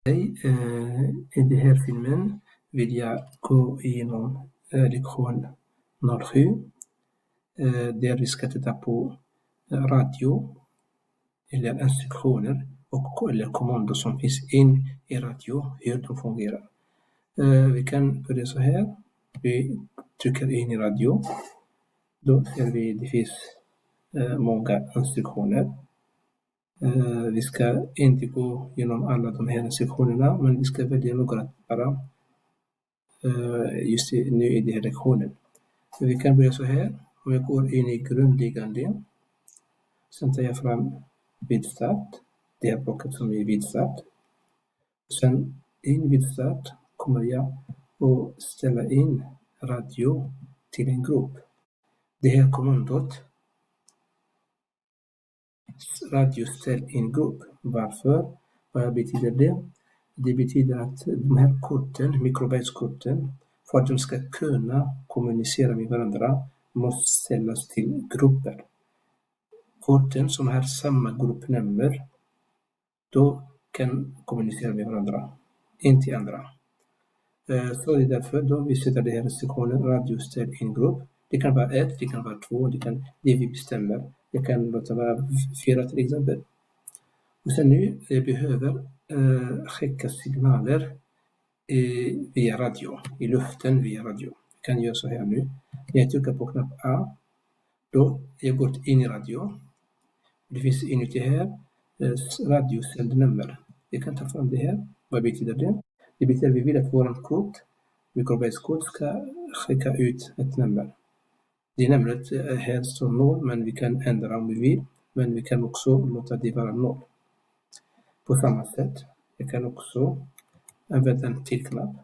Hej, i den här filmen vill jag gå igenom lektion 07 där vi ska titta på radio eller instruktioner eller kommando som finns in i radio, hur de fungerar. Vi kan börja så här. Vi trycker in i radio. Då ser vi det finns många instruktioner. Vi ska inte gå igenom alla de här instruktionerna, men vi ska välja några bara just nu i den här lektionen. Vi kan börja så här. Om jag går in i grundläggande, sen tar jag fram vid start, det här blocket som är vid start. Sen in vid start kommer jag att ställa in radio till en grupp. Det här kommandot radio ställ in grupp. Varför? Vad betyder det? Det betyder att de här korten, mikrobyteskorten, för att de ska kunna kommunicera med varandra måste ställas till grupper. Korten som har samma gruppnummer, då kan kommunicera med varandra, inte andra. Så det är därför då vi sätter det här restriktionen radio ställ in grupp. Det kan vara 1, det kan vara 2, det vi bestämmer. Det kan låta vara 4 till exempel. Och sen nu behöver skicka signaler via radio, i luften via radio. Vi kan göra så här nu. När jag trycker på knapp A, då jag gått in i radio. Det finns inuti här radiosändnummer. Jag kan ta fram det här. Vad betyder det? Det betyder att vi vill att vår kod, mikrobyteskod, ska skicka ut ett nummer. Det numret här står 0, men vi kan ändra om vi vill. Men vi kan också låta det vara 0. På samma sätt, jag kan också använda en till knapp.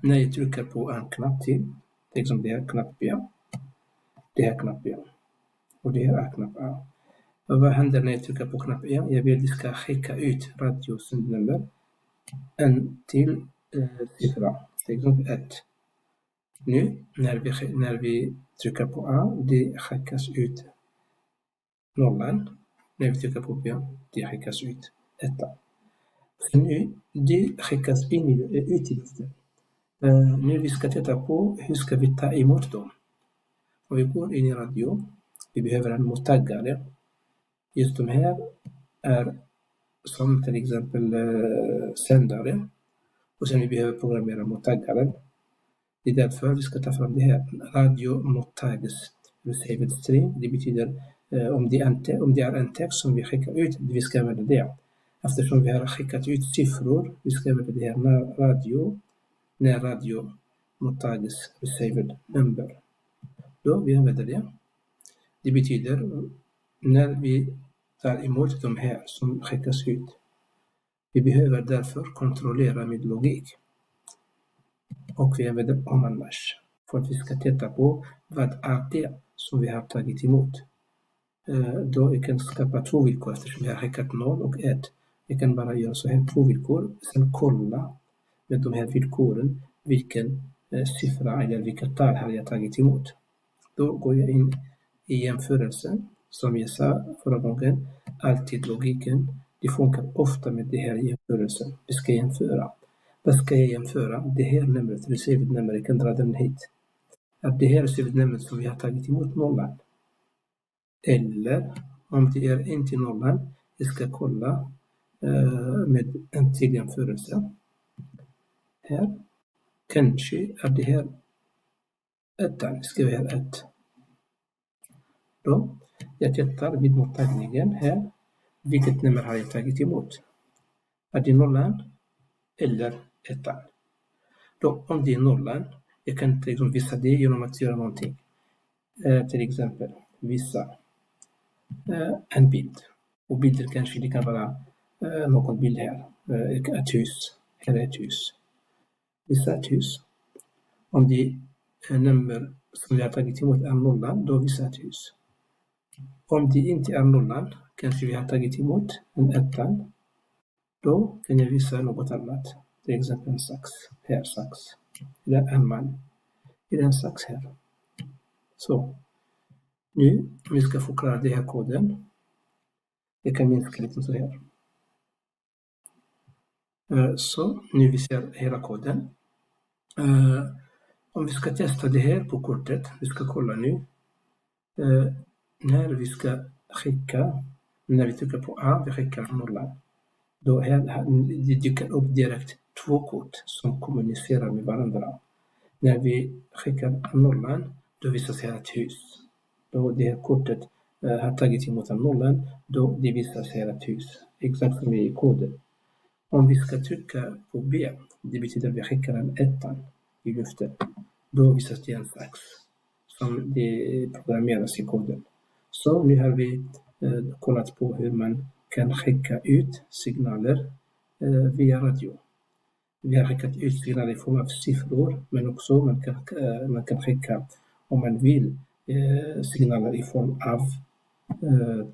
När jag trycker på en knapp till exempel det här knapp B, det här knapp B och det här är knapp A. Och vad händer när jag trycker på knapp E? Jag vill att det ska skicka ut radiosändnummer en till siffra, till exempel 1. Nu när vi trycker på A, det skickas ut 0. När vi trycker på B, det skickas ut 1. Så nu det skickas ut i luften. Nu vi ska titta på hur ska vi ta emot dem. Om vi går in i radio, vi behöver en mottagare. Just de här är som till exempel sändare. Och sen vi behöver programmera mottagaren. Det är därför vi ska ta fram det här. Radio mottages received stream. Det betyder om det är en text som vi skickar ut, vi ska använda det. Eftersom vi har skickat ut siffror, vi ska använda det här när radio mottages received number. Då vi använder det. Det betyder när vi tar emot de här som skickas ut. Vi behöver därför kontrollera med logik. Och vi använder om annars. För att vi ska titta på vad är det som vi har tagit emot. Då vi kan skapa 2 villkor eftersom vi har skickat 0 och 1. Vi kan bara göra så här 2 villkor. Sen kolla med de här villkoren vilken siffra eller vilket tal har jag tagit emot. Då går jag in i jämförelsen. Som jag sa förra gången, alltid logiken. Det funkar ofta med det här jämförelsen. Vi ska jämföra. Vad ska jag jämföra? Det här numret, received nummer, jag kan dra den hit. Att det här received numret som vi har tagit emot 0. Eller om det är inte 0, jag ska kolla med en till jämförelse. Här. Kanske är det här 1. Ska vi ha 1. Då jag tittar vid mottagningen här. Vilket nummer har jag tagit emot? Är det 0 eller 1? Då om det är 0, jag kan till exempel visa det genom att göra någonting. Till exempel visa en bild. Och bilden kanske det kan vara någon bild här. Ett hus. Här är ett hus. Visa ett hus. Om det nummer som jag har tagit emot är 0, då visa ett hus. Om det inte är 0, kanske vi har tagit emot en 1. Då kan jag visa något annat. Till exempel en sax. Här sax. Eller en man. Eller en sax här. Så. Nu, om vi ska förklara den här koden. Jag kan minska lite så här. Så nu vi ser hela koden. Om vi ska testa det här på kortet, vi ska kolla nu. När vi ska skicka, när vi trycker på A, vi skickar nollan. Då det dyker upp direkt 2 kort som kommunicerar med varandra. När vi skickar nollan, då visar sig ett hus. Då det här kortet har tagit emot nollan, då det visar sig ett hus. Exakt som i koden. Om vi ska trycka på B, det betyder att vi skickar en ettan i luften. Då visar det en sax som det programmeras i koden. Så nu har vi kollat på hur man kan skicka ut signaler via radio. Vi har skickat ut signaler i form av siffror, men också man kan skicka, om man vill, signaler i form av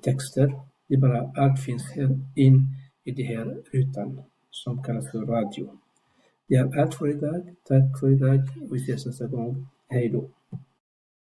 texter. Det är bara allt finns här in i det här rutan som kallas för radio. Det är allt för idag. Tack för idag. Vi ses nästa gång. Hej då.